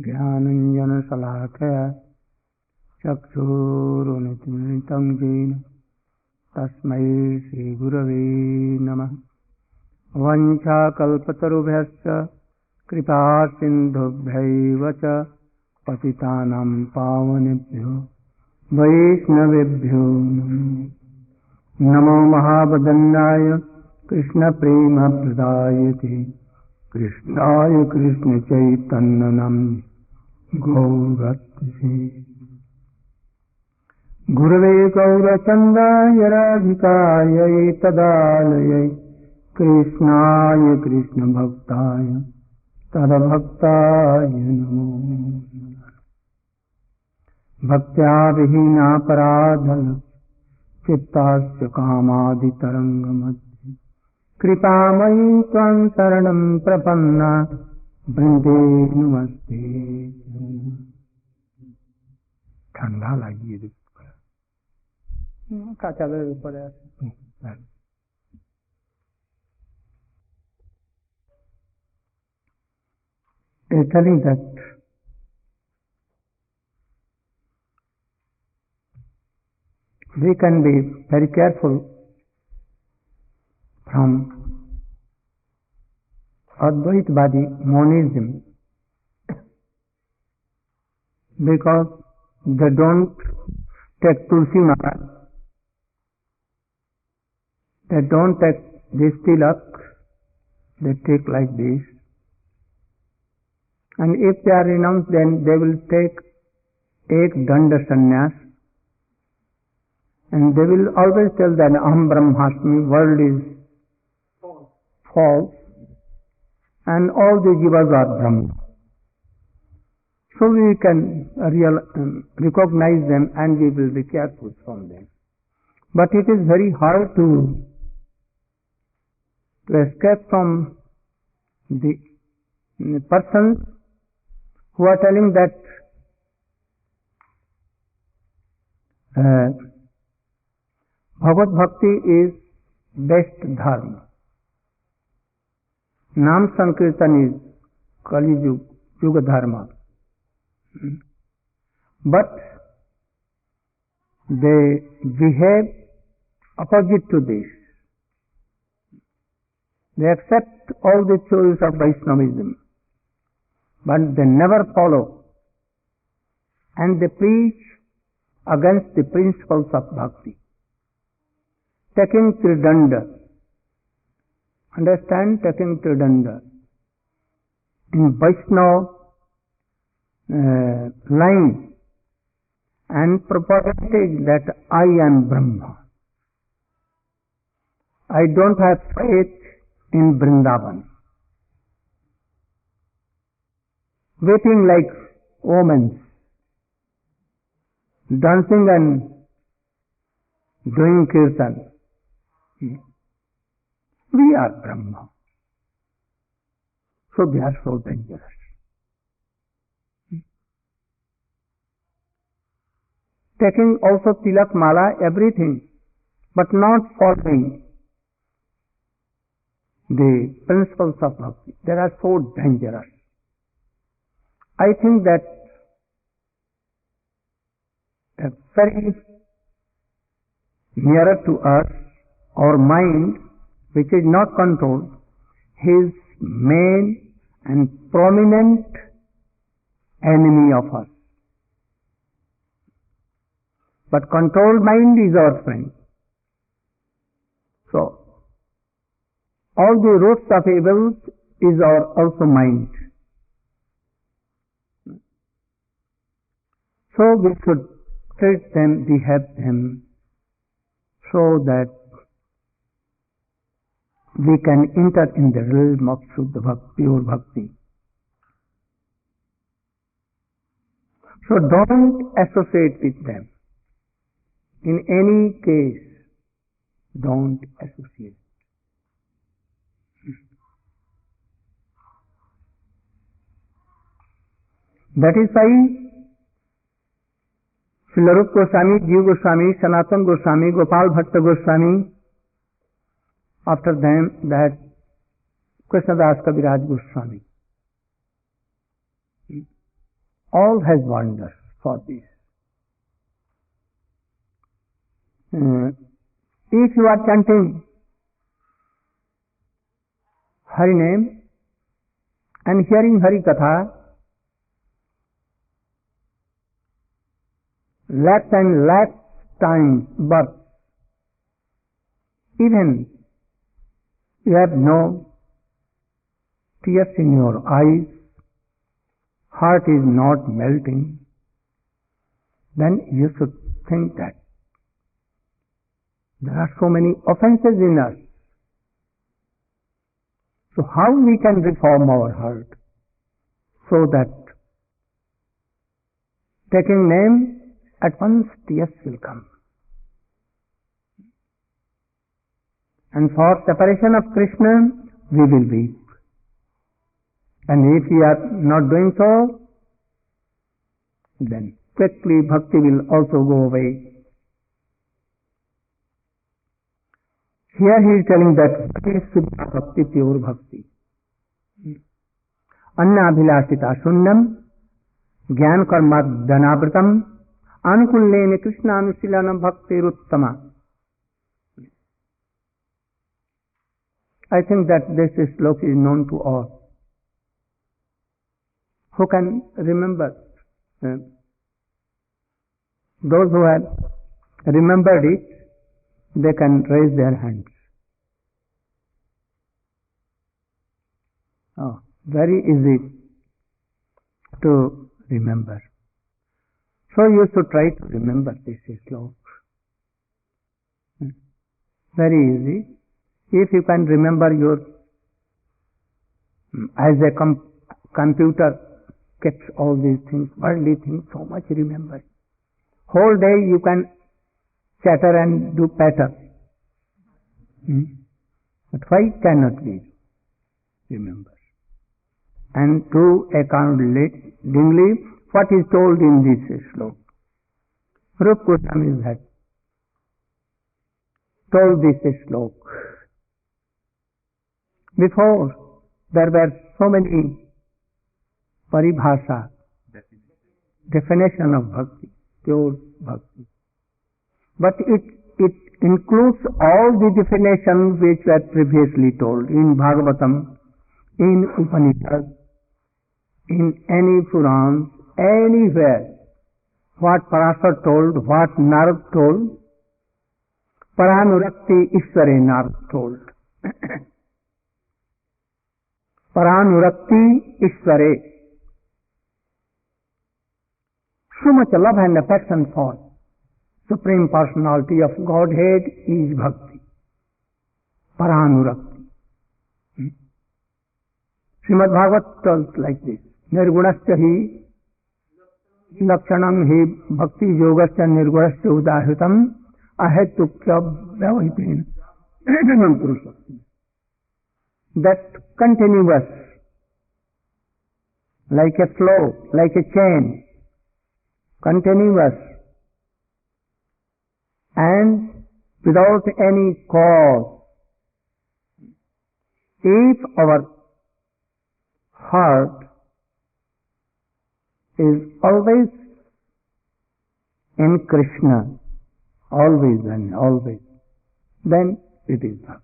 ज्ञानञ्जनशलाकया चक्षुरुन्मिलितं येन तस्मै श्रीगुरवे नमः। वञ्चाकल्पतरुभ्यश्च कृपासिन्धुभ्यैव च पतितानां पावनेभ्यो वैष्णवेभ्यो नमो महावदन्नाय कृष्णप्रेमप्रदायते कृष्णाय कृष्णचैतन्यनाम्ने गौरत्से गुरवे गौरचन्द्राय राधिकायै तदालयै कृष्णाय कृष्णभक्ताय तद्भक्ताय नमो। भक्त्या विहीनापराधल चित्तास्य कामादितरङ्गमध्ये कृपामयी त्वां शरणं प्रपन्ना वृंदे नमस्ते। ठंडा लगी काचा ऊपर telling that we can be very careful from Advaitwadi monism because they don't take tulsi mala, they don't take this tilak, they take like this. And if they are renounced, then they will take ek danda sannyas, and they will always tell that Aham Brahmasmi, world is false, and all the jivas are Brahma. So we can recognize them and we will be careful from them. But it is very hard to escape from the persons who are telling that Bhagavad Bhakti is best dharma. Nam Sankirtan is Kali Yuga dharma. But they behave opposite to this. They accept all the theories of Vaishnavism, but they never follow, and they preach against the principles of bhakti. Taking tridanda, understand, taking tridanda in Vaishnava line and propagating that I am Brahma. I don't have faith in Vrindavan. Weeping like omens, dancing and doing kirtan. We are Brahma. So they are so dangerous. Taking also tilak mala, everything, but not following the principles of bhakti. They are so dangerous. I think that very nearer to us, our mind, which is not controlled, is main and prominent enemy of us. But controlled mind is our friend. So, all the roots of evil is our also mind. So we should treat them, behave them, so that we can enter in the realm of Shuddha Bhakti, pure Bhakti. So don't associate with them. In any case, don't associate. That is why Srila Rupa Goswami, Jiva Goswami, Sanatana Goswami, Gopal Bhatta Goswami, after them that Krishnadas Kaviraj Goswami. all has wonders for this. If you are chanting Hari name and hearing Hari Katha, lakhs and lakhs times birth, even you have no tears in your eyes, heart is not melting, then you should think that there are so many offenses in us. So how we can reform our heart so that taking name at once tears will come. And for separation of Krishna we will weep. And if we are not doing so, then quickly bhakti will also go away. Here he is telling that what is Uttama-bhakti, pure bhakti. Anna-abhilasita shunyam, jnana karma dhanavritam, anukullene Krishna anusilanam bhakti uttama. I think that this sloka is known to all. Who can remember? Those who have remembered it, they can raise their hands. Oh, very easy to remember. So you should try to remember this sloka. Very easy. If you can remember your, as a computer keeps all these things, worldly things, so much remember. Whole day you can chatter and do patter. But why cannot we remember? And to accordingly what is told in this sloka. Rupa Goswami had told this sloka. Before there were so many paribhasha, definition of bhakti, pure bhakti. But it includes all the definitions which were previously told in Bhagavatam, in Upanishad, in any Puran, anywhere. What Parashar told, what Narad told, Paranurakti Ishware Narad told. Paranurakti Ishware. So much love and affection for Supreme Personality of Godhead is Bhakti. Paranurakti. Srimad Bhagavat tells like this. Nirgunasya hi lakshanam hi bhakti yogasya nirgunasya udahitam ahetukya vyavahipena. That continuous, like a flow, like a chain, continuous and without any cause. If our heart is always in Krishna, always and always, then it is bhakti.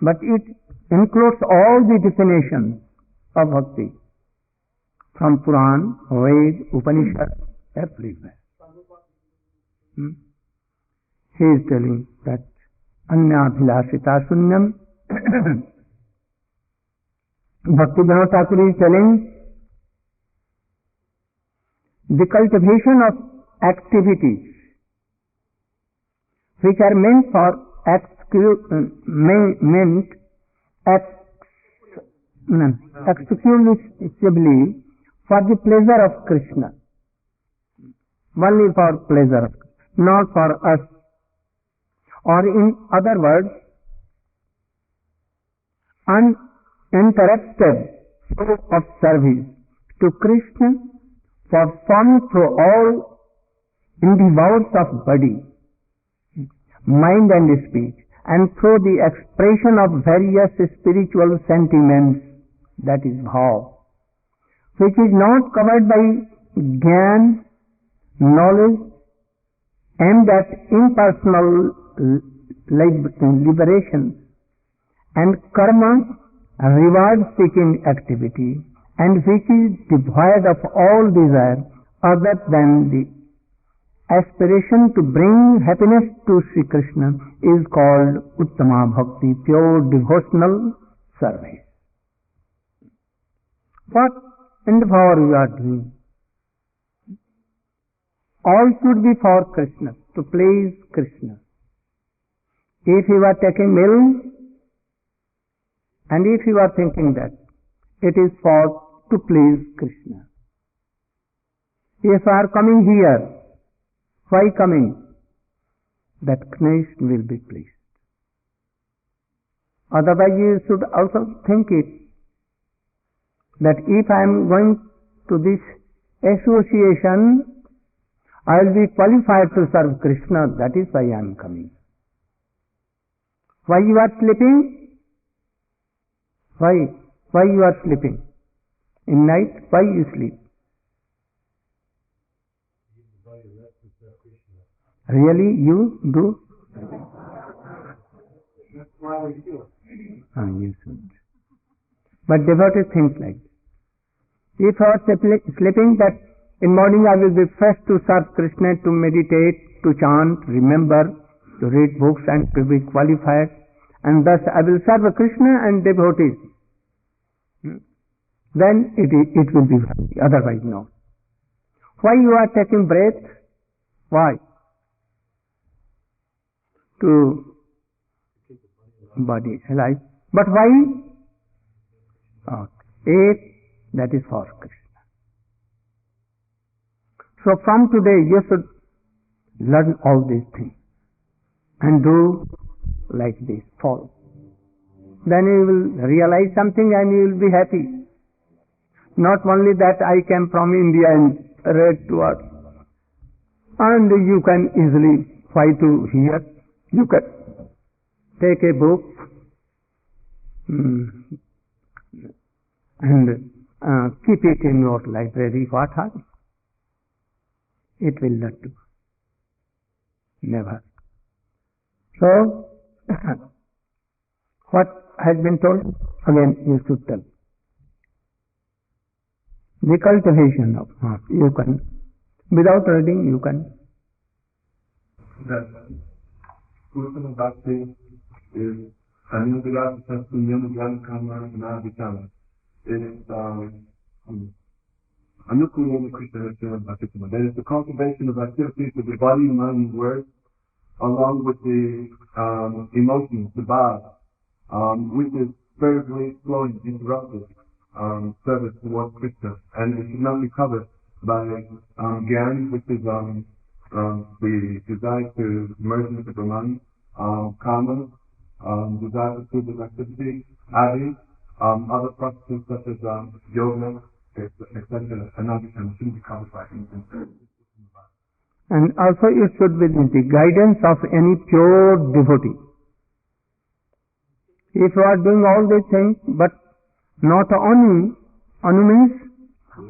But it includes all the definitions of bhakti from Puran, Ved, Upanishad, everywhere. He is telling that Anya-abhilasita shunyam. Bhakti Vinod Thakur is telling the cultivation of activities which are meant for exclusively for the pleasure of Krishna, only for pleasure of Krishna, not for us. Or in other words, uninterrupted flow of service to Krishna performed through all endeavors of body, mind and speech, and through the expression of various spiritual sentiments, that is bhav, which is not covered by Gyan, knowledge, aimed at impersonal liberation, and karma, reward-seeking activity, and which is devoid of all desire other than the aspiration to bring happiness to Sri Krishna, is called Uttama-bhakti, pure devotional service. What endeavor you are doing? All should be for Krishna, to please Krishna. If you are taking meal, and if you are thinking that it is for to please Krishna. If you are coming here, why coming? That Krishna will be pleased. Otherwise you should also think it, that if I am going to this association, I will be qualified to serve Krishna, that is why I am coming. Why you are sleeping? Why you are sleeping? In night, why you sleep? Really, you do? You should. But devotees think like this. If you are sleeping, that in morning I will be fresh to serve Krishna, to meditate, to chant, remember, to read books and to be qualified, and thus I will serve Krishna and devotees. Then it will be happy, otherwise no. Why you are taking breath? Why? To body alive. But why? Eight, that is for Krishna. So from today you should learn all these things and do like this, follow. Then you will realize something and you will be happy. Not only that I came from India and read to us, and you can easily fly to here. You can take a book and keep it in your library. What happens? It will not do. Never. So, what has been told, again you should tell. The cultivation of heart, you can, without reading, you can. That Uttama-bhakti is Anugrah Sunyam Kama Navitama. It's Anukulama Krishna Bhakti. That is the cultivation of activities of the body, mind, and word, along with the emotions, the bhava, which is spiritually flowing, interrupted. Service towards Krishna, and it should not be covered by Gyan, which is the desire to merge into Brahman, Kama, desire to physical activity, Adi, other processes such as yoga, etc. and others shouldn't be covered by anything. And also it should be the guidance of any pure devotee. If you are doing all these things, but not anu means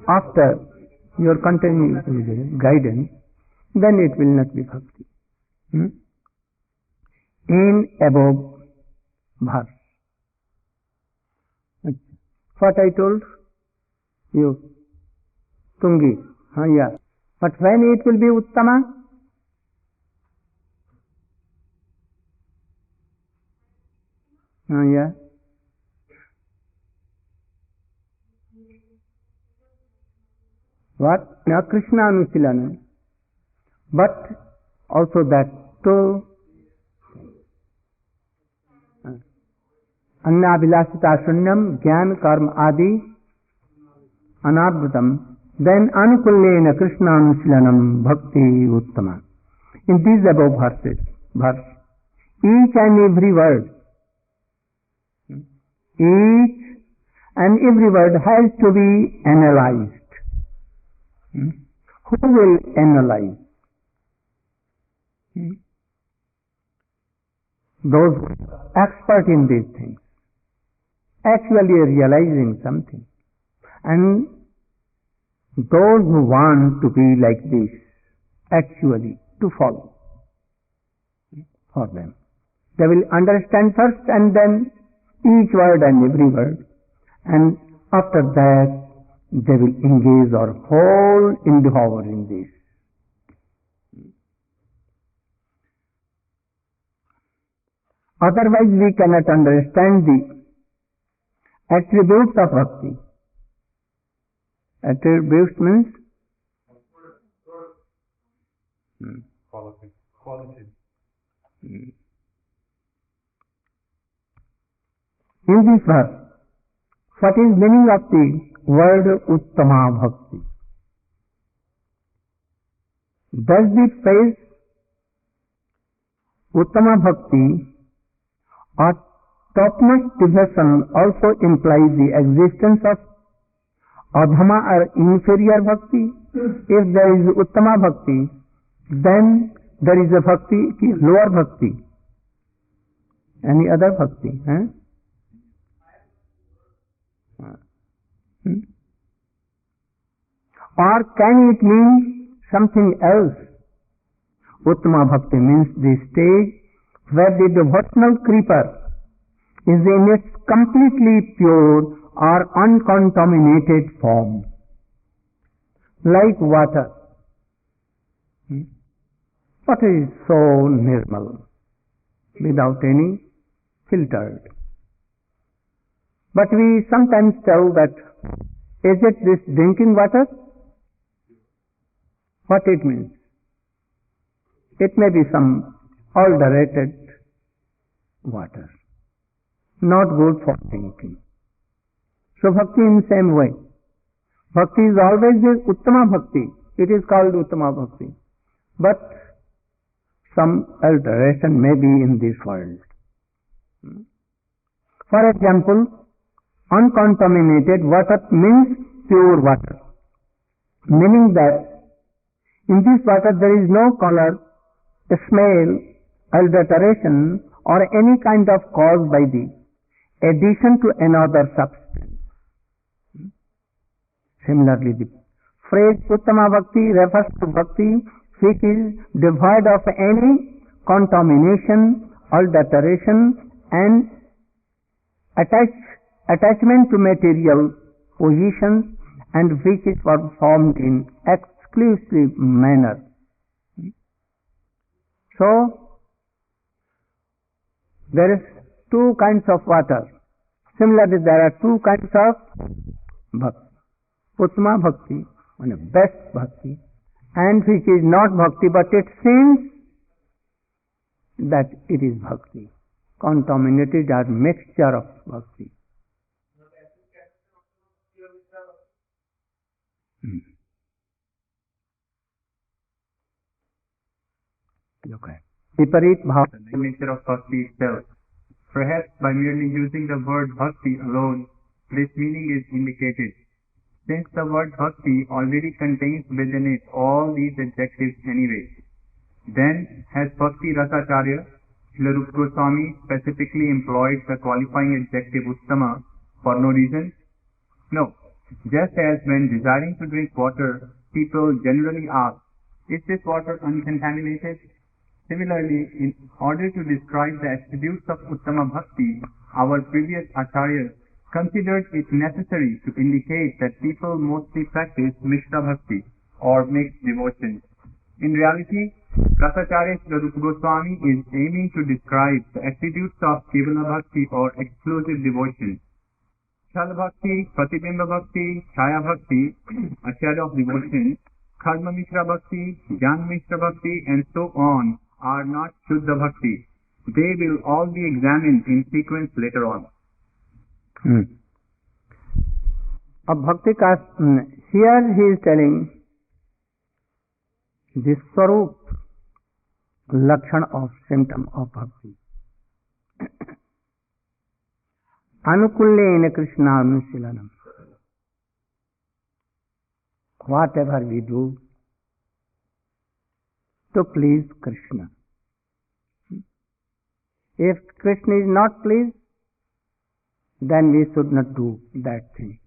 after your continuous guidance, then it will not be bhakti. In above verse. What I told you? Tungi. Yeah. But when it will be Uttama? Yeah. What? Now Krishna Anusilanam. But also that to Annabilasita Shunyam, Gyan, Karma, Adi, Anabhutam, then Anukullena Krishna Anusilanam Bhakti Uttama. In these above verse, each and every word, each and every word has to be analyzed. Who will analyze? Those expert in these things, actually realizing something. And those who want to be like this, actually to follow for them. They will understand first and then each word and every word, and after that they will engage or whole endeavor in this. Otherwise we cannot understand the attributes of bhakti. Attributes means Quality. In this verse, what is meaning of the word Uttama-bhakti? Does the phrase Uttama-bhakti or top-notch devotion also implies the existence of Adhama or inferior bhakti? If there is Uttama bhakti, then there is a bhakti, lower bhakti. Any other bhakti? Or can it mean something else? Uttama bhakti means the stage where the devotional creeper is in its completely pure or uncontaminated form, like water. Water is so nirmal, without any filtered. But we sometimes tell that, is it this drinking water? What it means? It may be some adulterated water, not good for drinking. So bhakti in the same way. Bhakti is always the Uttama bhakti. It is called Uttama bhakti. But some alteration may be in this world. For example, uncontaminated water means pure water, meaning that in this water there is no color, smell, adulteration or any kind of cause by the addition to another substance. Similarly, the phrase Uttama-bhakti refers to bhakti which is devoid of any contamination, adulteration and attachment to material positions, and which is performed in exclusive manner. So, there is two kinds of water. Similarly, there are two kinds of bhakti. Uttama bhakti, best bhakti, and which is not bhakti, but it seems that it is bhakti, contaminated or mixture of bhakti. Okay. Viparit bhav. The nature of bhakti itself. Perhaps by merely using the word bhakti alone, this meaning is indicated. Since the word bhakti already contains within it all these adjectives anyway, then has Bhakti Rasacharya, Srila Rupa Goswami specifically employed the qualifying adjective Uttama for no reason? No. Just as when desiring to drink water, people generally ask, is this water uncontaminated? Similarly, in order to describe the attributes of Uttama Bhakti, our previous acharyas considered it necessary to indicate that people mostly practice Mishra Bhakti or mixed devotion. In reality, Rasacharya Srila Rupa Goswami is aiming to describe the attributes of Kevala Bhakti or exclusive devotion. Chal Bhakti, Pratibimba Bhakti, Chaya Bhakti, a shadow of devotion, Karma Mishra Bhakti, Jnana Mishra Bhakti, and so on are not Shuddha Bhakti. They will all be examined in sequence later on. Of bhakti caste, here he is telling the swarup, lakshan of symptom of bhakti. Anukullena Krishna Anusilanam. Whatever we do to please Krishna. If Krishna is not pleased, then we should not do that thing.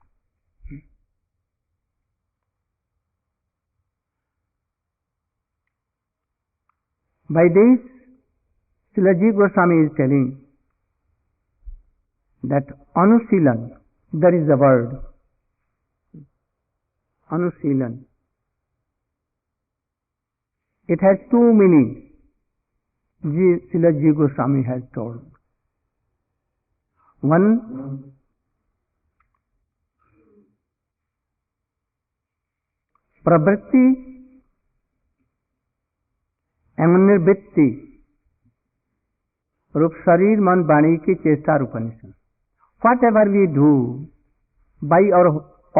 By this, Srilaji Goswami is telling that Anusilan, there is a word, Anusilan. It has two meanings. Srilaji Goswami has told. One, pravritti and nirvritti, रूप शरीर मन वाणी की चेष्टा रूपनिषद. Whatever we do by our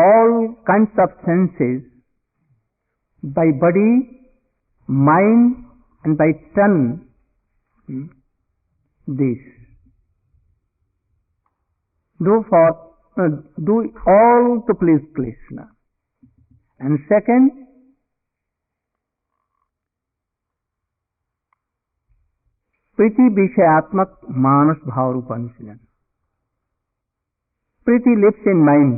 all kinds of senses, by body, mind and by tongue, this do all to please Krishna. And second, प्रीति विषयात्मक मानस भाव रूप अनुशीलन. प्रीति lives in mind,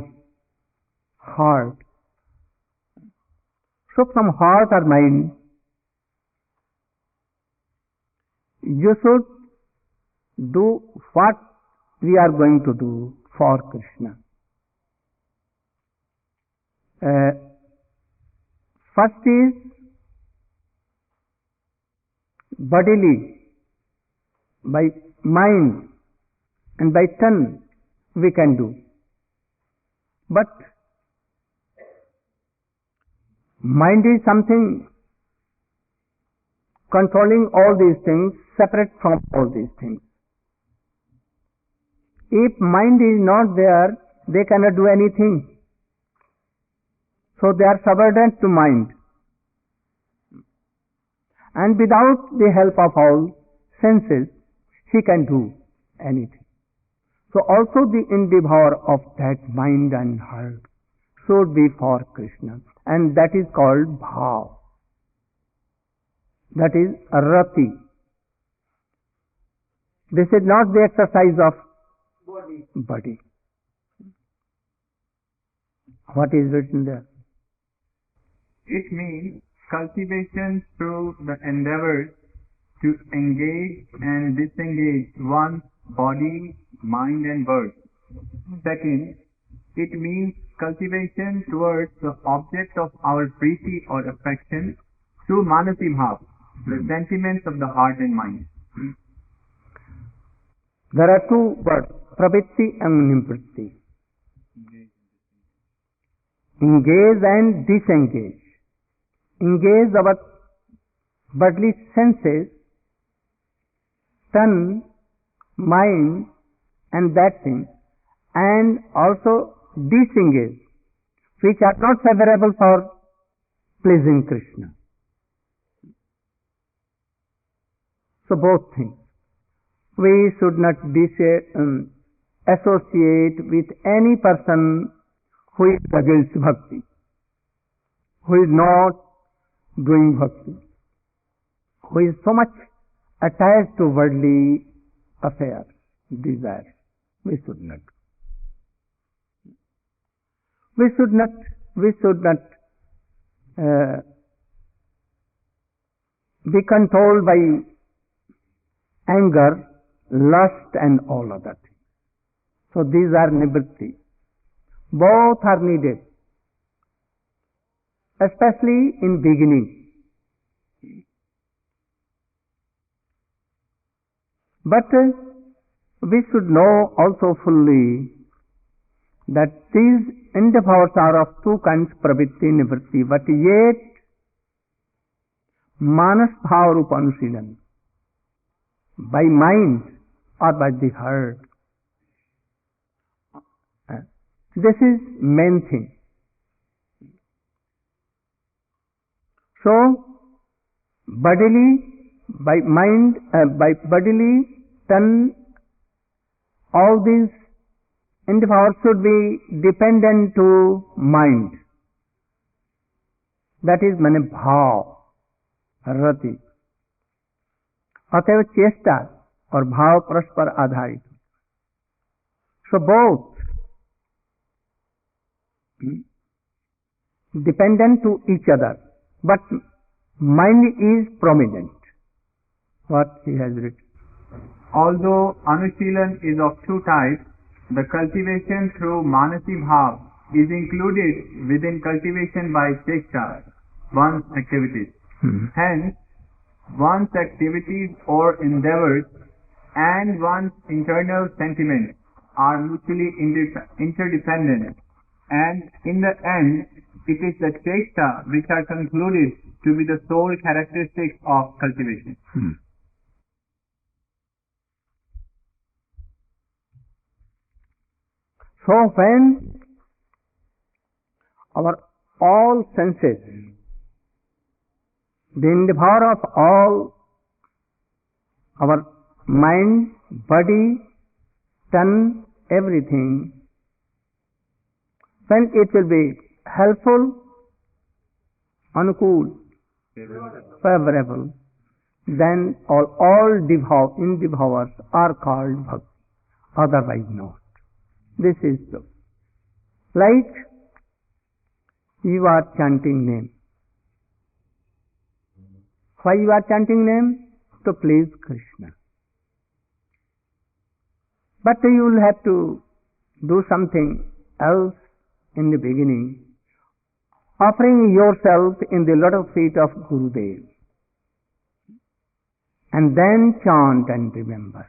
heart. So from heart or mind, you should do what we are going to do for Krishna. First is bodily, by mind and by tongue we can do. But mind is something controlling all these things, separate from all these things. If mind is not there, they cannot do anything. So they are subordinate to mind. And without the help of all senses, he can do anything. So also the endeavor of that mind and heart should be for Krishna. And that is called bhav. That is rati. This is not the exercise of body. What is written there? It means cultivation through the endeavors to engage and disengage one's body, mind and birth. Second, it means cultivation towards the object of our priti or affection through manasi bhav, the sentiments of the heart and mind. There are two words, pravitti and nivritti. Engage and disengage. Engage our bodily senses, tongue, mind and that thing, and also disengage, which are not favorable for pleasing Krishna. So both things. We should not associate with any person who is against bhakti, who is not doing bhakti, who is so much attached to worldly affairs, desires. We should not. We should not be controlled by anger, lust and all other things. So these are nivritti. Both are needed, especially in beginning. But we should know also fully that these endeavors are of two kinds, pravitti, nivritti, but yet manas bhava rupa anusilan, by mind or by the heart. This is main thing. So, bodily, by mind, by bodily, tongue, all these endeavors should be dependent to mind. That is mane bhav, rati. अतएव चेष्टा और भाव परस्पर आधारित. So both dependent to each other, but mind is prominent. what he has written. Although Anushilan is of two types, the cultivation through Manasi Bhav is included within cultivation by Cheshta, one's activities. Hence, one's activities or endeavors and one's internal sentiments are mutually interdependent, and in the end, it is the Cheshta which are concluded to be the sole characteristics of cultivation. So when our all senses, the endeavor of all our mind, body, tongue, everything, when it will be helpful, anukul, favorable, then all endeavors are called bhakti, otherwise not. This is so. Like you are chanting name. Why you are chanting name? To please Krishna. But you will have to do something else in the beginning, offering yourself in the lotus feet of Gurudev, and then chant and remember.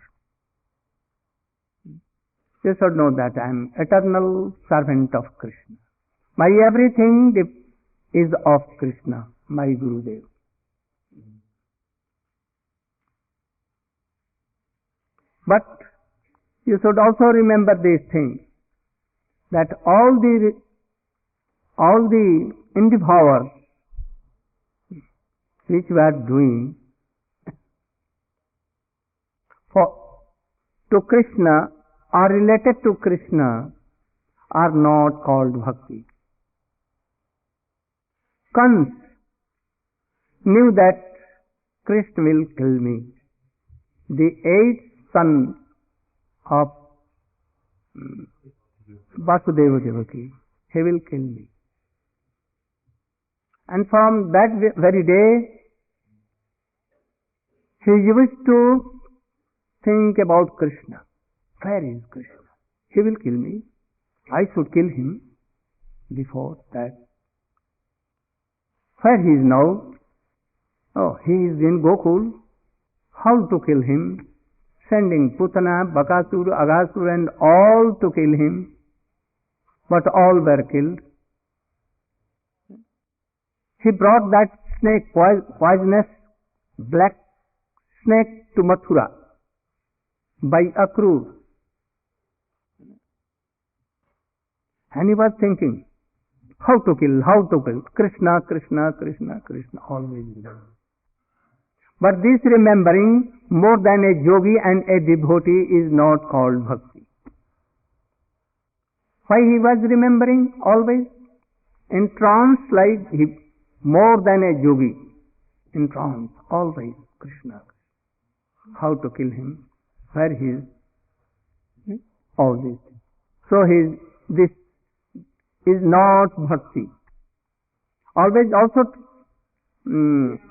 You should know that I am eternal servant of Krishna. My everything is of Krishna, my Gurudev. But you should also remember this thing, that all the endeavors which we are doing to Krishna are related to Krishna are not called bhakti. Kans knew that Krishna will kill me. The eighth son of Vasudeva Devaki, he will kill me. And from that very day, he used to think about Krishna. Where is Krishna? He will kill me. I should kill him before that. Where he is now? Oh, he is in Gokul. How to kill him? Sending Putana, Bakasur, Agasur and all to kill him. But all were killed. He brought that snake, poisonous black snake to Mathura by Akrur. And he was thinking, how to kill, Krishna, Krishna, Krishna, Krishna, always. But this remembering more than a yogi and a devotee is not called bhakti. Why he was remembering always? In trance, like he, more than a yogi. In trance, always Krishna. How to kill him? Where he is? All this. So this is not bhakti. Always also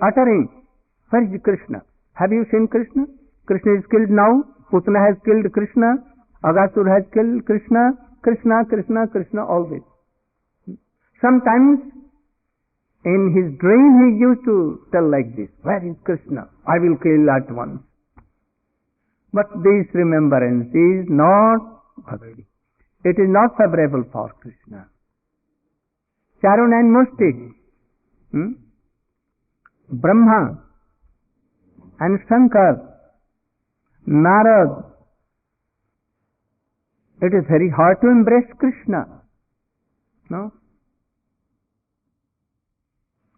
uttering, where is Krishna? Have you seen Krishna? Krishna is killed now. Putana has killed Krishna. Agasur has killed Krishna. Krishna, Krishna, Krishna, always. Sometimes in his dream he used to tell like this, where is Krishna? I will kill at once. But this remembrance is not bhakti. It is not favorable for Krishna. Charun and Mushtik, Brahma and Shankar, Narad, it is very hard to embrace Krishna. No?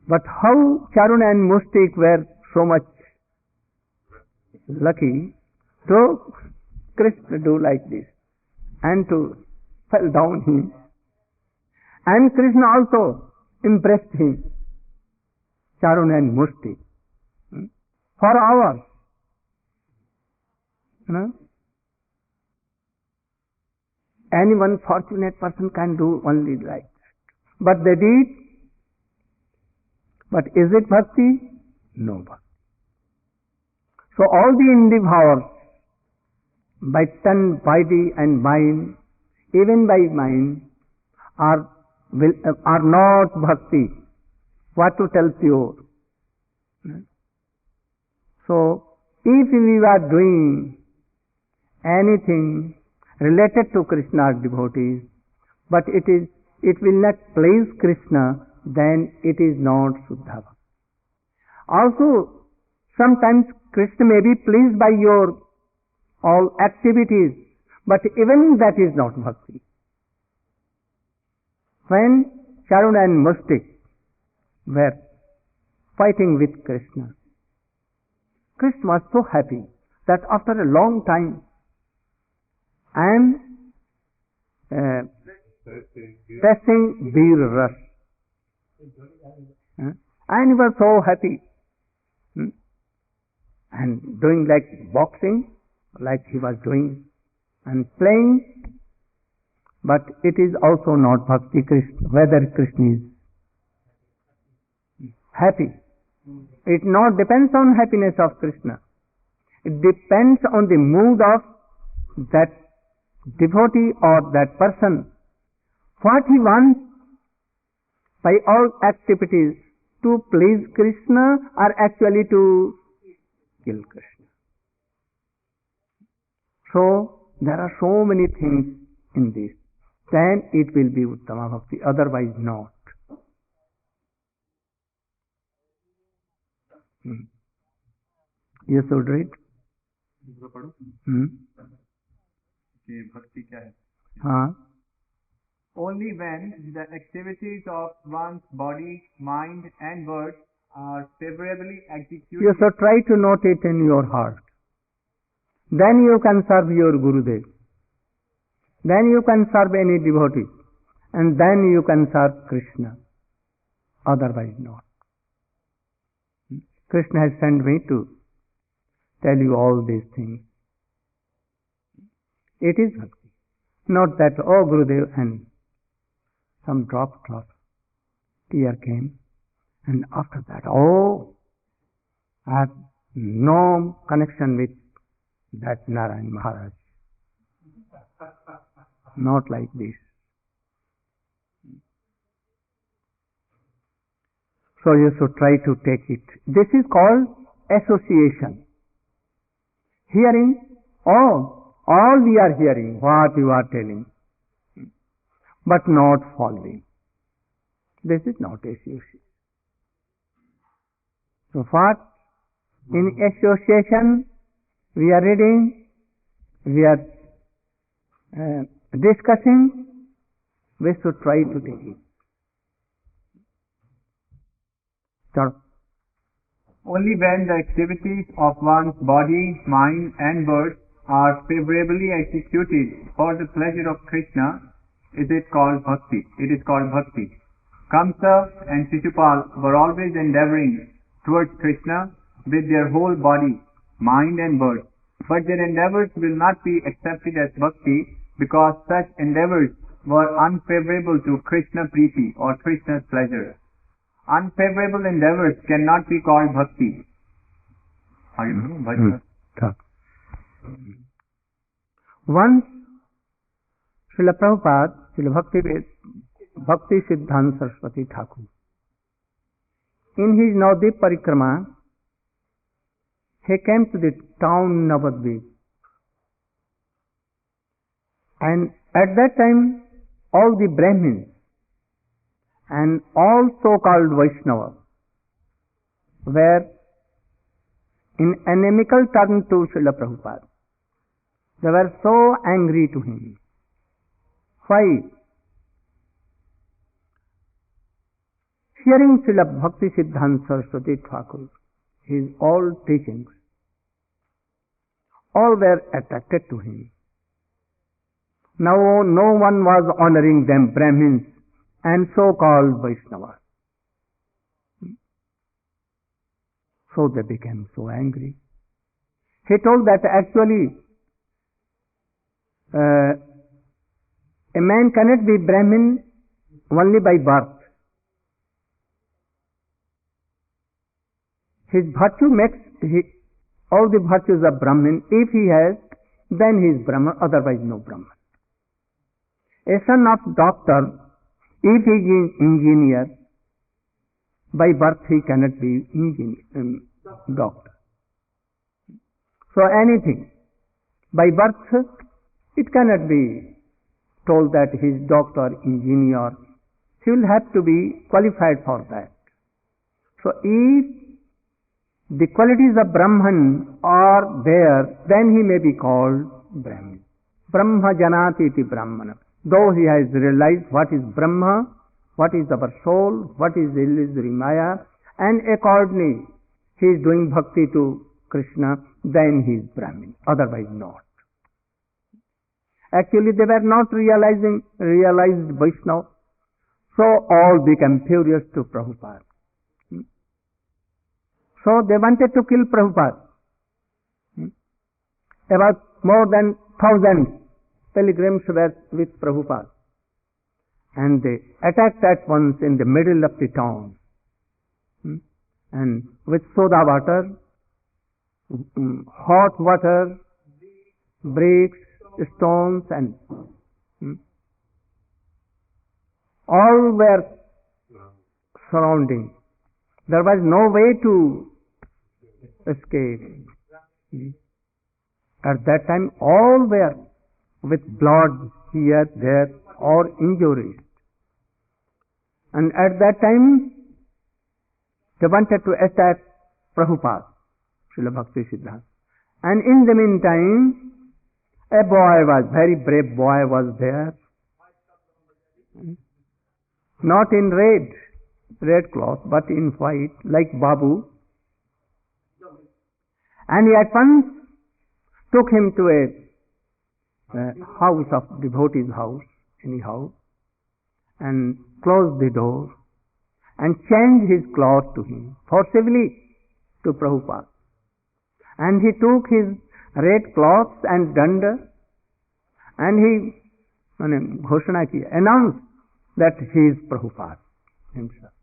But how Charun and Mushtik were so much lucky to Krishna do like this and to fell down him. And Krishna also impressed him, Charun and Mushtik, for hours. You know? Any one fortunate person can do only like that. But they did. But is it bhakti? No bhakti. So all the endeavors by tongue, body and mind, even by mind, are not bhakti. What to tell pure? So if we are doing anything related to Krishna's devotees, but it will not please Krishna, then it is not Shuddha Bhakti. Also, sometimes Krishna may be pleased by your all activities, but even that is not Bhakti. When Charun and Mustik were fighting with Krishna, Krishna was so happy that after a long time I am tasting beer rush. And he was so happy. And doing like boxing, like he was doing, and playing. But it is also not Bhakti Krishna, whether Krishna is happy. It not depends on happiness of Krishna. It depends on the mood of that devotee or that person. What he wants by all activities, to please Krishna or actually to kill Krishna. So there are so many things in this. Then it will be Uttama-bhakti, otherwise not. You should read. भक्ति क्या है? हाँ. Only when the activities of one's body, mind and words are favorably executed. You should try to note it in your heart. Then you can serve your Gurudev. Then you can serve any devotee. And then you can serve Krishna. Otherwise not. Krishna has sent me to tell you all these things. It is bhakti. Not that, oh Gurudev, and some drop, tear came, and after that, oh, I have no connection with that Narayan Maharaj. Not like this. So you should try to take it. This is called association. Hearing, all we are hearing, what you are telling, but not following. This is not association. So what? In association, we are reading, we are discussing, we should try to take it. So, only when the activities of one's body, mind and words are favorably executed for the pleasure of Krishna is it called bhakti. It is called bhakti. Kamsa and Shishupal were always endeavoring towards Krishna with their whole body, mind and words. But their endeavors will not be accepted as bhakti because such endeavors were unfavorable to Krishna Priti or Krishna's pleasure. Unfavorable endeavors cannot be called bhakti. Once, Srila Prabhupada, Srila Bhakti Siddhanta Saraswati Thakur, in his Navadvip Parikrama, he came to the town Navadvip. And at that time, all the Brahmins and all so-called Vaishnavas were in inimical turn to Srila Prabhupada. They were so angry to him. Why? Hearing Srila Bhakti Siddhanta Saraswati Thakur, his all teachings, all were attracted to him. Now no one was honoring them, Brahmins and so-called Vaishnavas. So they became so angry. He told that actually a man cannot be Brahmin only by birth. His virtue makes all the virtues of Brahmin. If he has, then he is Brahman, otherwise no Brahman. A son of doctor, if he is engineer, by birth he cannot be doctor. So anything, by birth, it cannot be told that he is doctor, engineer. He will have to be qualified for that. So if the qualities of Brahman are there, then he may be called Brahman. Brahma janati iti Brahmana. Though he has realized what is Brahma, what is our soul, what is illusory Maya, and accordingly he is doing bhakti to Krishna, then he is Brahmin, otherwise not. Actually they were not realized Vaishnava, so all became furious to Prabhupada. So they wanted to kill Prabhupada. About more than 1,000 pilgrims were with Prabhupada. And they attacked at once in the middle of the town. And with soda water, hot water, bricks, stones, and all were surrounding. There was no way to escape. At that time, all were with blood here, there, or injuries. And at that time, they wanted to attack Prabhupada, Srila Bhakti Siddhanta. And in the meantime, a boy was, very brave boy was there, not in red cloth, but in white, like Babu. And he at once took him to a house of devotee's house, anyhow, and closed the door and changed his cloth to him, forcibly to Prabhupada. And he took his red cloths and danda, and he announced that he is Prabhupada himself.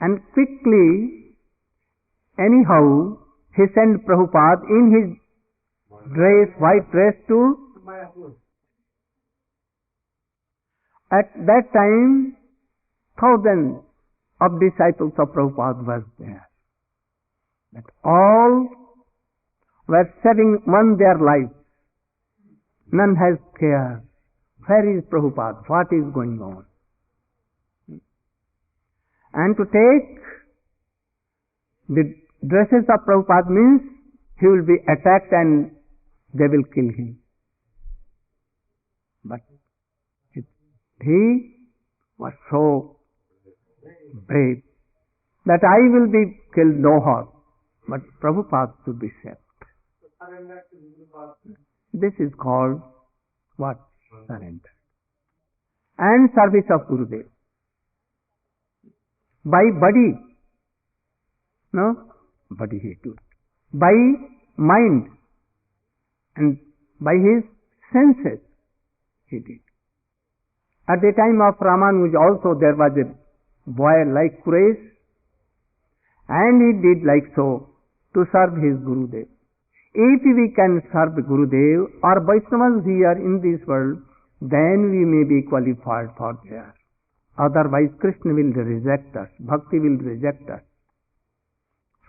And quickly, anyhow, he sent Prabhupada in his dress, white dress, to. At that time, thousands of disciples of Prabhupada was there. But all were won their lives. None has care. Where is Prabhupada? What is going on? And to take the dresses of Prabhupada means he will be attacked and they will kill him. But he was so brave that I will be killed no harm, but Prabhupada should be saved. This is called what? Surrender. And service of Gurudev. By body, no? Body he did. By mind and by his senses he did. At the time of Ramanuja also there was a boy like Quraysh, and he did like so to serve his Gurudev. If we can serve Gurudev or Vaishnavas here in this world, then we may be qualified for there. Otherwise Krishna will reject us, Bhakti will reject us.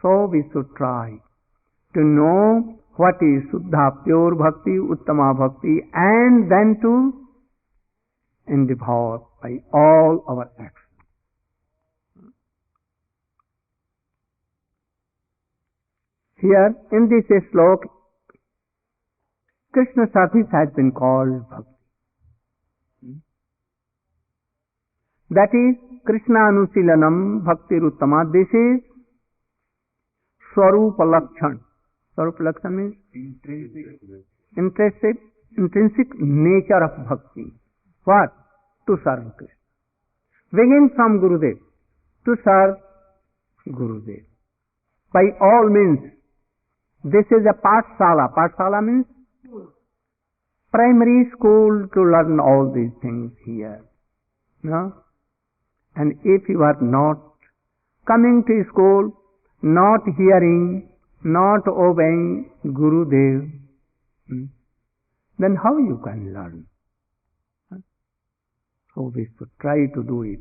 So we should try to know what is Suddha, pure Bhakti, Uttama-bhakti, and then to endeavor by all our actions. Here in this slok, Krishna service has been called Bhakti. That is Krishna Anusilanam Bhakti Uttama. This is Swarupa Lakshan. Swarupa Lakshan means intrinsic nature of Bhakti. What? To serve Krishna. Begin from Gurudev. To serve Gurudev. By all means. This is a Pathsala. Pathsala means primary school to learn all these things here. No? And if you are not coming to school, not hearing, not obeying Guru Dev, then how you can learn? So we should try to do it.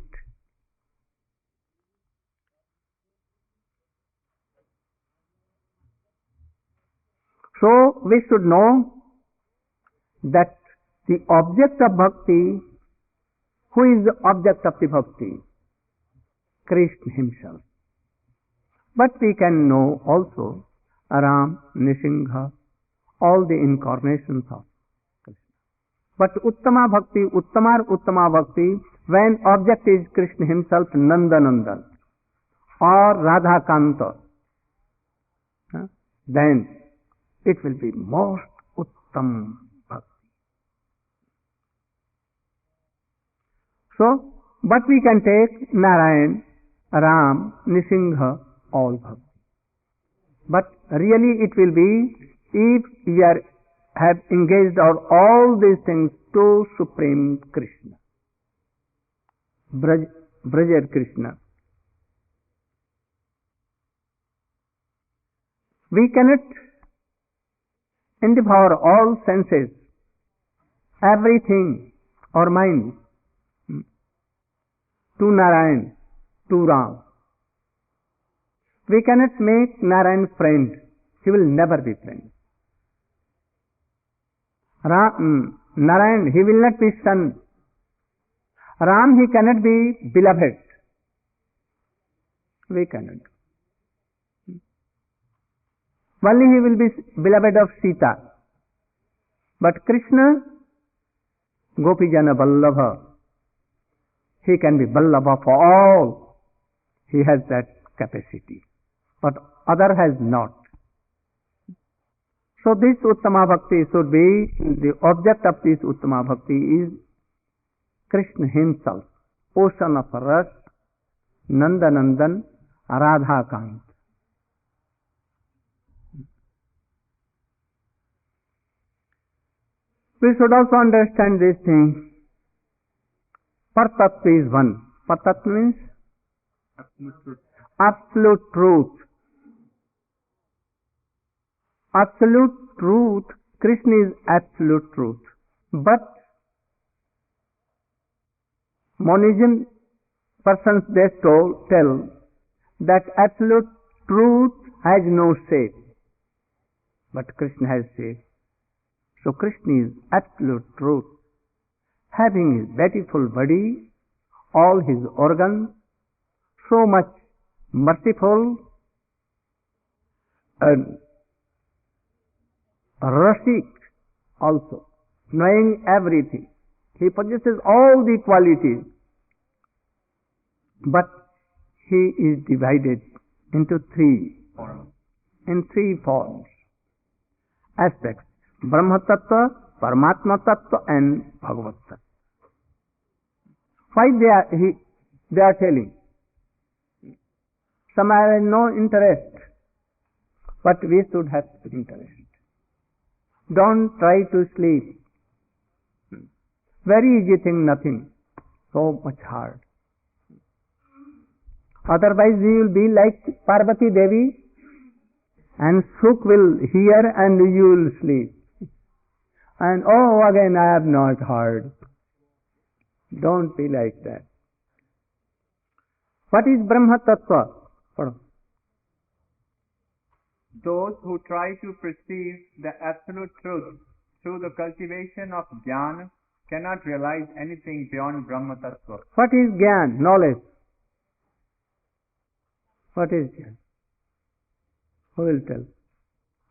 So we should know that the object of bhakti, who is the object of the bhakti? Krishna himself. But we can know also Ram, Nisingha, all the incarnations of Krishna. But Uttama-bhakti, Uttama-bhakti, when object is Krishna himself, Nandanandan, or Radhakanta, then it will be most Uttam bhakti. So, but we can take Narayan, Ram, Nisingha, all bhakti. But really it will be if we have engaged all these things to Supreme Krishna, Braja Krishna. We cannot endeavor all senses, everything, our mind, to Narayan, to Ram. We cannot make Narayan friend. He will never be friend. Narayan, he will not be son. Ram, he cannot be beloved. We cannot. Only he will be beloved of Sita. But Krishna, Gopijana Vallabha, he can be Vallabha for all. He has that capacity. But other has not. So this Uttama-bhakti should be, the object of this Uttama-bhakti is Krishna himself, ocean of rasa, Nandanandan, Radhakant. We should also understand this thing. Partattva is one. Partattva means absolute truth. Absolute truth. Krishna is absolute truth. But Monism persons, they tell that absolute truth has no shape. But Krishna has shape. So Krishna is absolute truth, having his beautiful body, all his organs, so much merciful and rasic also, knowing everything. He possesses all the qualities, but he is divided into three forms, aspects. Brahma Tattva, Paramatma Tattva and Bhagavat Tattva. Why they are telling? Some have no interest, but we should have interest. Don't try to sleep. Very easy thing, nothing. So much hard. Otherwise we will be like Parvati Devi, and Sukh will hear and you will sleep. And oh, again I have not heard. Don't be like that. What is Brahma Tattva? Those who try to perceive the absolute truth through the cultivation of jnana cannot realize anything beyond Brahma Tattva. What is Gyan? Knowledge. What is Gyan? Who will tell?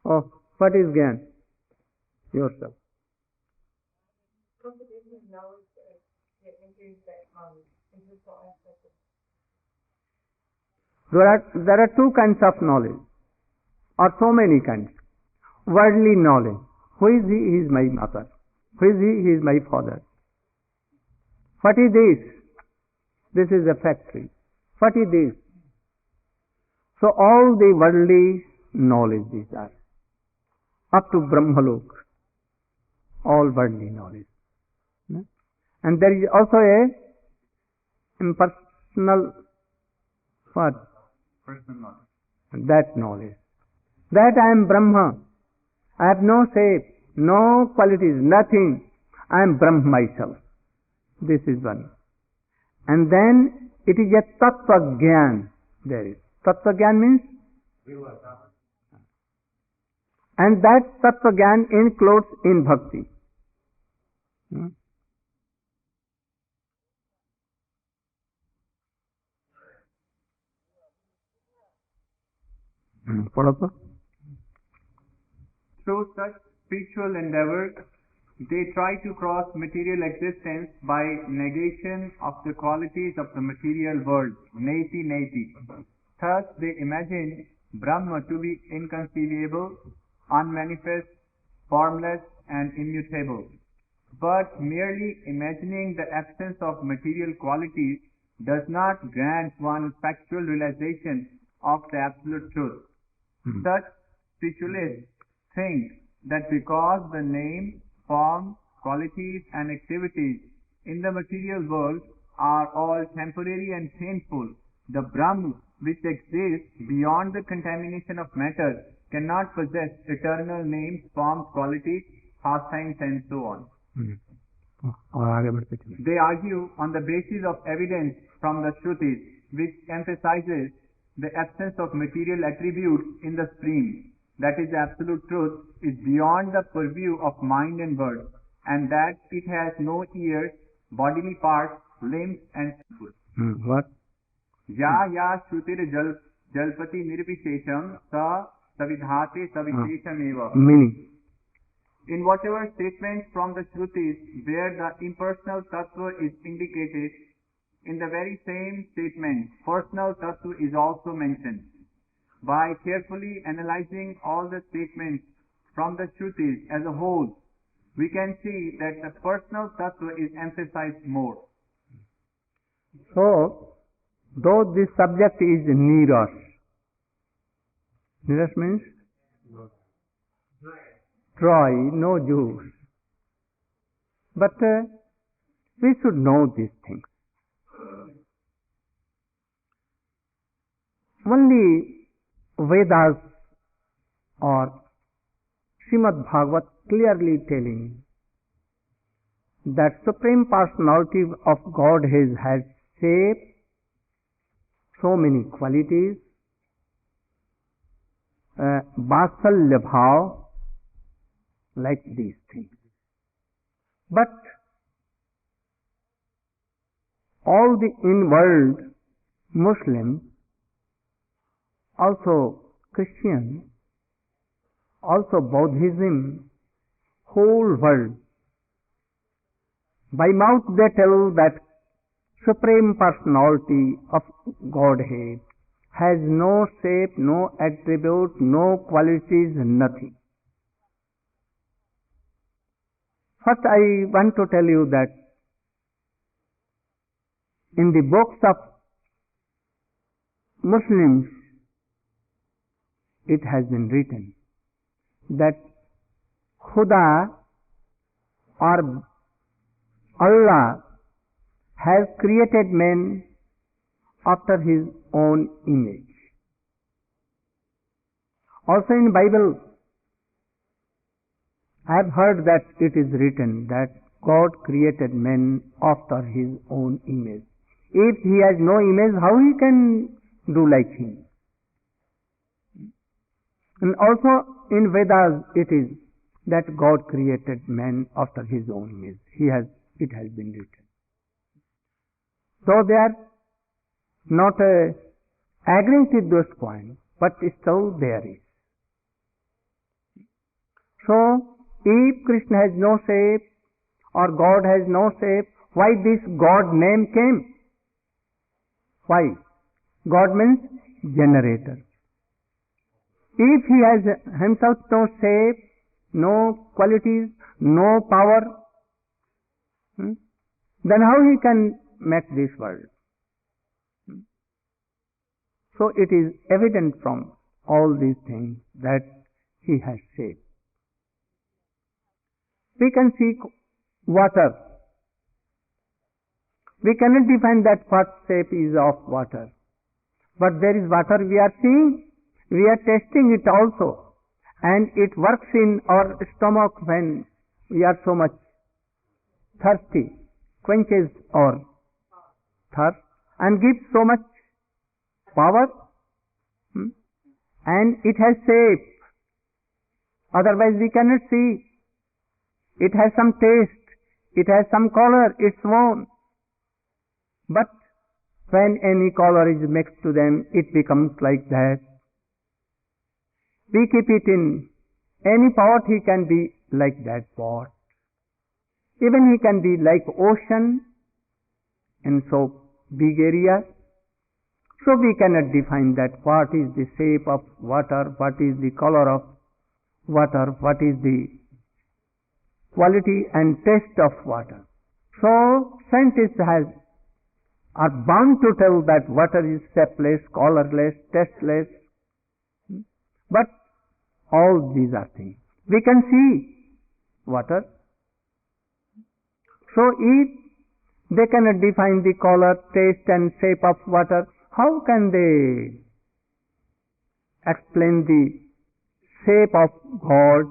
Oh, what is Gyan? Yourself. There are two kinds of knowledge, or so many kinds. Worldly knowledge. Who is he? He is my mother. Who is he? He is my father. What is this? This is a factory. What is this? So all the worldly knowledges are up to Brahmalok. All worldly knowledge. And there is also a impersonal what? Personal knowledge. That knowledge. that I am Brahma. I have no shape, no qualities, nothing. I am Brahma myself. This is one. And then it is a Tattva Gyan. There is. Tattva Gyan means? And that Tattva Gyan includes in Bhakti. Through such spiritual endeavor, they try to cross material existence by negation of the qualities of the material world, neti neti. Thus, they imagine Brahma to be inconceivable, unmanifest, formless, and immutable. But merely imagining the absence of material qualities does not grant one factual realization of the absolute truth. Such spiritualists think that because the name, form, qualities and activities in the material world are all temporary and painful, the Brahma which exists beyond the contamination of matter cannot possess eternal names, forms, qualities, pastimes and so on. They argue on the basis of evidence from the Shrutis which emphasizes the absence of material attributes in the stream, that is the absolute truth, is beyond the purview of mind and word, and that it has no ears, bodily parts, limbs and What? Ya ya shrutir jalpati nirvishesham sa savidhate savishesham eva. Meaning? In whatever statements from the Shrutis where the impersonal tattva is indicated, in the very same statement, personal tattva is also mentioned. By carefully analyzing all the statements from the Shrutis as a whole, we can see that the personal tattva is emphasized more. So, though this subject is Niras. Niras means? Dry, no juice. But we should know these things. Only Vedas or Srimad Bhagavat clearly telling that Supreme Personality of Godhead has shape, so many qualities, Vatsalya Bhav, like these things. But all the in-world Muslims, also Christians, also Buddhism, whole world, by mouth they tell that Supreme Personality of Godhead has no shape, no attribute, no qualities, nothing. First I want to tell you that in the books of Muslims it has been written that Khuda or Allah has created man after his own image. Also in Bible I have heard that it is written that God created man after his own image. If he has no image, how he can do like him? And also in Vedas it is that God created man after his own image. It has been written. So they are not agreeing with those points, but still there is. So if Krishna has no shape or God has no shape, why this God name came? Why? God means generator. If he has himself no shape, no qualities, no power, then how he can make this world? So it is evident from all these things that he has shape. We can see water. We cannot define that what shape is of water. But there is water we are seeing. We are testing it also, and it works in our stomach when we are so much thirsty, quenches our thirst and gives so much power, and it has shape. Otherwise we cannot see. It has some taste, it has some color, its own. But when any color is mixed to them, it becomes like that. We keep it in any pot, he can be like that pot. Even he can be like ocean in so big area. So we cannot define that what is the shape of water, what is the color of water, what is the quality and taste of water. So scientists are bound to tell that water is shapeless, colorless, tasteless. But all these are things. We can see water. So if they cannot define the color, taste and shape of water, how can they explain the shape of God,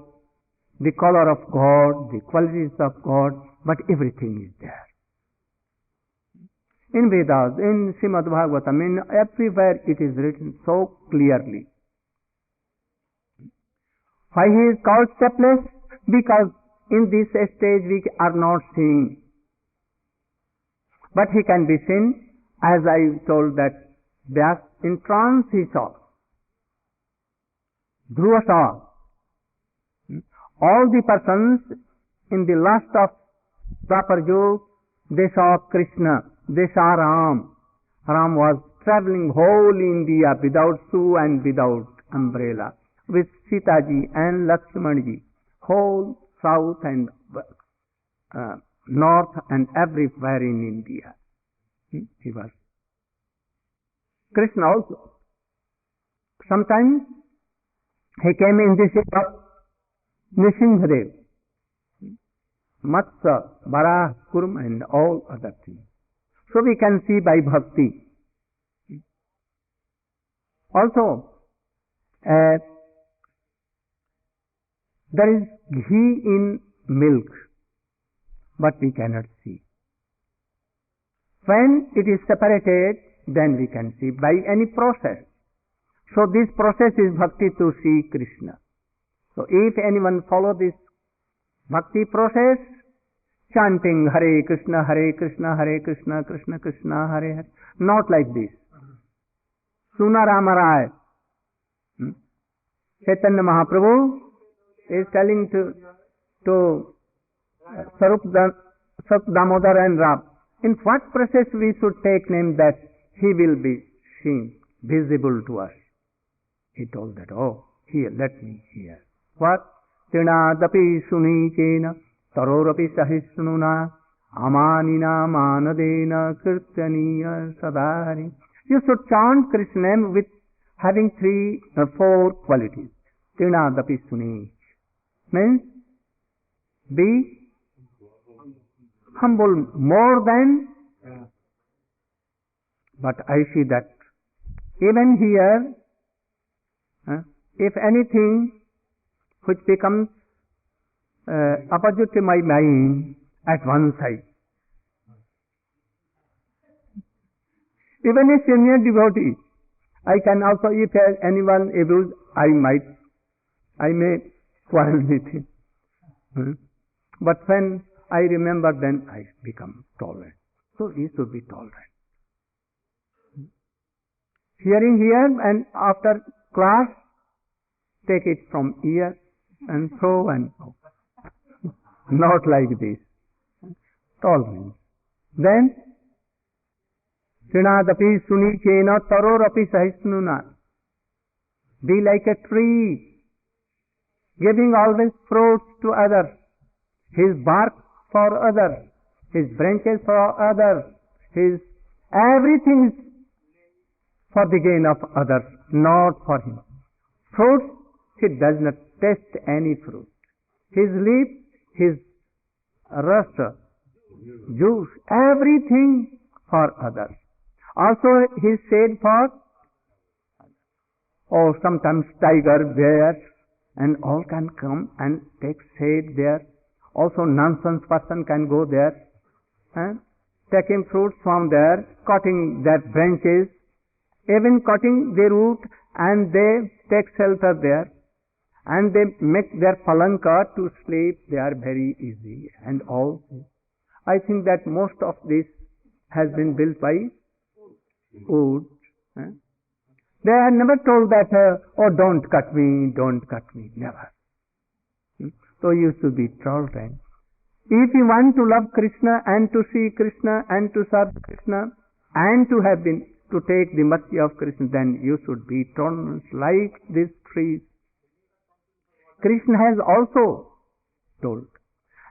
the color of God, the qualities of God? But everything is there. In Vedas, in Srimad-Bhagavatam, in everywhere it is written so clearly. Why he is called shapeless? Because in this stage we are not seeing. But he can be seen, as I told that Vyas in trance he saw. Dhruva saw. All the persons in the last of Dwapar Yuga, they saw Krishna, they saw Ram. Ram was traveling whole India without shoe and without umbrella, with Sita ji and Lakshmana ji, whole south and north and everywhere in India. He was. Krishna also. Sometimes he came in the shape of Nrsimhadev, Matsya, Varaha, Kurma and all other things. So we can see by bhakti. Also, there is ghee in milk, but we cannot see. When it is separated, then we can see by any process. So this process is bhakti to see Krishna. So if anyone follow this bhakti process, chanting Hare Krishna, Hare Krishna, Hare Krishna, Krishna Krishna, Hare Hare, not like this. Suna Rama Rai. Chaitanya Mahaprabhu is telling to Sarup Damodar and Ram, in what process we should take name that he will be seen, visible to us. He told that, oh, here, let me hear. What? Tinadapi sunichena tarorapi sahisnuna amanina manadena kirtaniya sadari. You should chant Krishna name with having four qualities. Tinadapi suni means be humble more than. But I see that even here, if anything which becomes opposite to my mind at one side, even a senior devotee, I can also, if anyone abuse, I may quarrel with him. But when I remember, then I become tolerant. So he should be tolerant. Hearing here and after class, take it from ear and so and so. Not like this. Tolerance. Then, Srinadapi sunichena tarorapi sahisnuna. Be like a tree, giving always fruits to others. His bark for others, his branches for others, his everything is for the gain of others, not for him. Fruits, he does not taste any fruit. His leaf, his rust, juice, everything for others. Also his shade for or sometimes tiger, bears, and all can come and take shade there. Also nonsense person can go there, taking fruits from there, cutting their branches, even cutting the root, and they take shelter there, and they make their palanka to sleep. They are very easy and all. I think that most of this has been built by wood. They are never told that, oh, don't cut me, never. So you should be tolerant. If you want to love Krishna and to see Krishna and to serve Krishna and to take the mercy of Krishna, then you should be tolerant like these trees. Krishna has also told.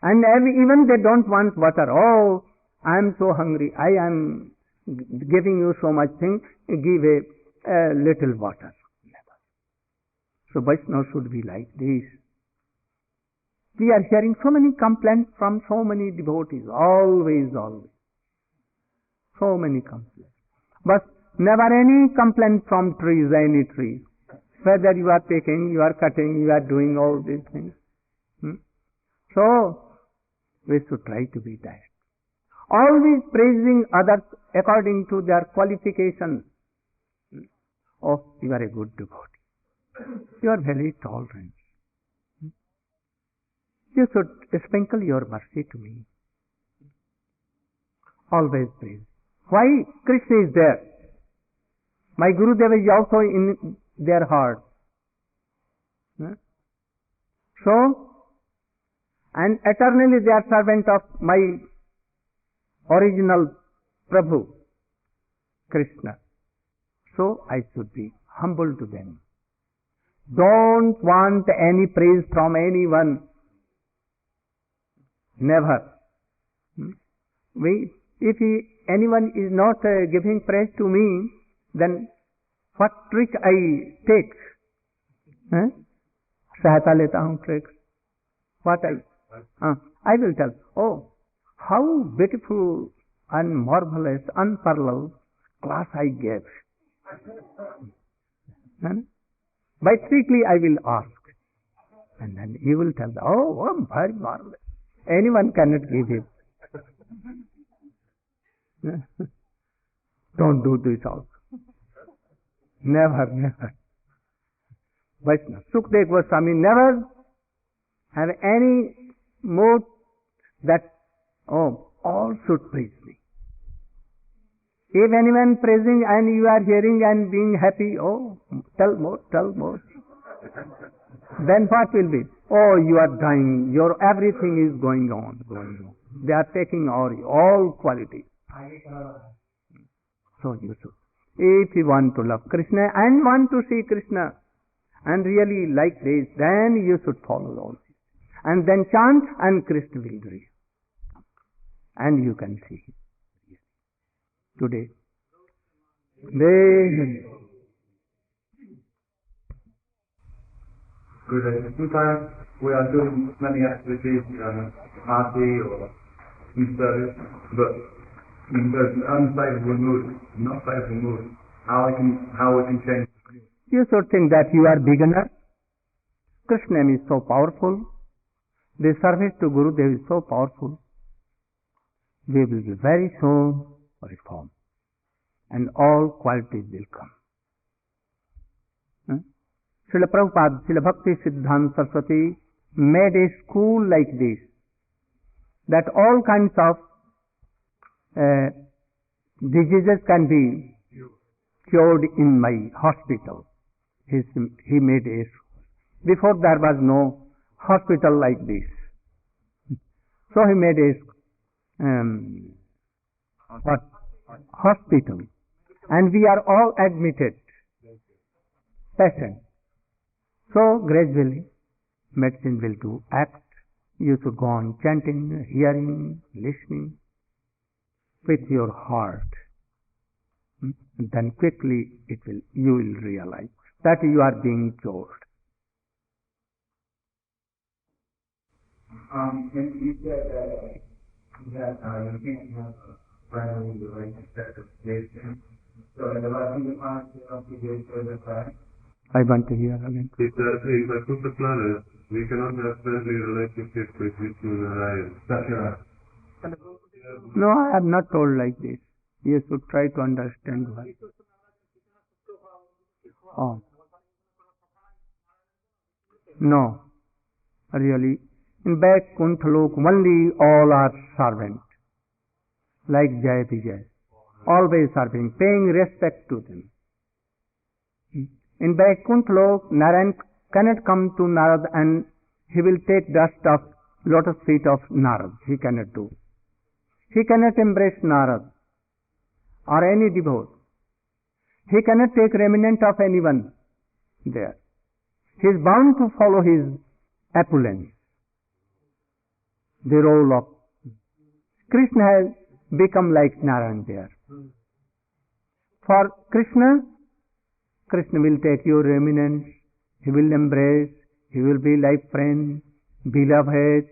And even they don't want water. Oh, I am so hungry. I am giving you so much thing. Give a little water. So Vaishnava should be like this. We are hearing so many complaints from so many devotees. Always. So many complaints. But never any complaint from trees, any tree. Whether you are taking, you are cutting, you are doing all these things. So, we should try to be that. Always praising others according to their qualifications. Oh, you are a good devotee. You are very tolerant. You should sprinkle your mercy to me. Always praise. Why? Krishna is there. My Gurudeva is also in their heart. So, and eternally they are servant of my original Prabhu, Krishna. So I should be humble to them. Don't want any praise from anyone. Never. If anyone is not giving praise to me, then what trick I take? Sahata leta hun tricks. What I will tell. Oh, how beautiful and marvelous, unparalleled class I gave. By trickery I will ask. And then you will tell, oh, very marvelous. Anyone cannot give it. Don't do this also. Never. Vaishnava Sukadeva Goswami never have any mood that, all should praise me. If anyone praising and you are hearing and being happy, tell more. Then what will be? Oh, you are dying. Your everything is going on. They are taking all qualities. So you should. If you want to love Krishna and want to see Krishna and really like this, then you should follow all this. And then chant and Krishna will do it. And you can see him. Today. Sometimes we are doing many activities, party or in service, but there's an unfavorable mood, not favorable mood. How we can change? You should think that you are beginner. Krishna is so powerful. The service to Gurudev is so powerful. We will be very soon reformed. And all qualities will come. Srila Prabhupada, Srila Bhakti Siddhanta Saraswati made a school like this, that all kinds of diseases can be cured in my hospital. He made a school. Before there was no hospital like this. So he made a hospital. And we are all admitted patients. So gradually medicine will do act. You should go on chanting, hearing, listening with your heart. Then quickly you will realize that you are being cured. And you said that you can't have finally the right set of patients. So in the last few months, you don't give it further time. I want to hear again. It says, if I put the planet, we cannot have friendly relationship with Vishnu and Narayan. That's right. No, I have not told like this. You should try to understand why. Oh. No, really. In Vaikuntha Lok, only all are servants, like Jai Vijay. Always serving, paying respect to them. In Vaikuntha Lok, Narayan cannot come to Narad and he will take dust of lotus feet of Narad. He cannot do. He cannot embrace Narad or any devotee. He cannot take remnant of anyone there. He is bound to follow his opulence. The role of Krishna has become like Narayan there. For Krishna, Krishna will take your remnants, he will embrace, he will be like friend, beloved,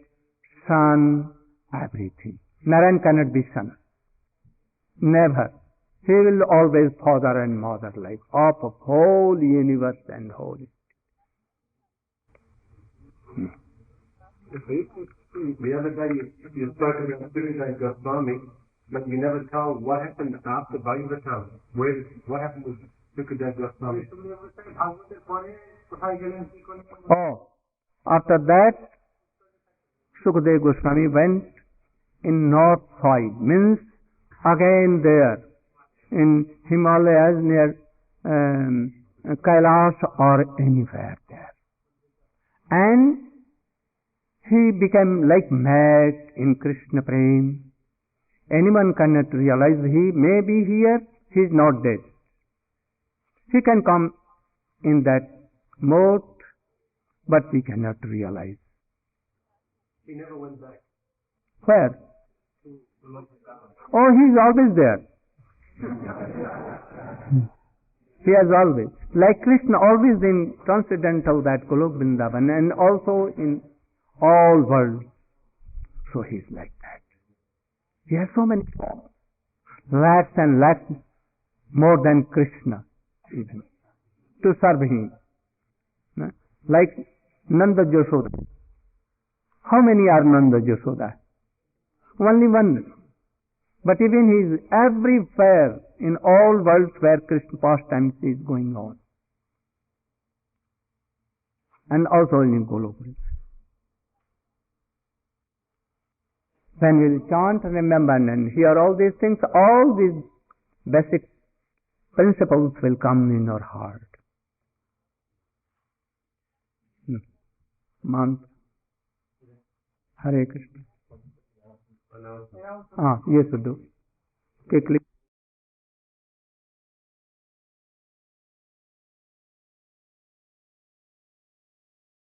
son, everything. Narayan cannot be son. Never. He will always father and mother like of whole universe and whole. The other day you spoke about Sukadeva Goswami, but you never told what happened after Bhagavatam. What happened with Sukadeva Goswami? Oh, after that, Sukadeva Goswami went in north side, means again there in Himalayas near Kailash or anywhere there. And he became like mad in Krishna Prem. Anyone cannot realize he may be here, he is not dead. He can come in that mode, but we cannot realize. He never went back. Where? Oh, he is always there. He has always. Like Krishna always in transcendental that Golok Vrindavan and also in all worlds. So he is like that. He has so many forms. Lakhs and lakhs more than Krishna even. To serve him. Like Nanda Yashoda. How many are Nanda Yashoda? Only one. But even he is everywhere in all worlds where Krishna pastimes is going on. And also in Golok. When we will chant, remember and hear all these things, all these basic principles will come in our heart. Mantra. Hare Krishna. Yes, do. Quickly.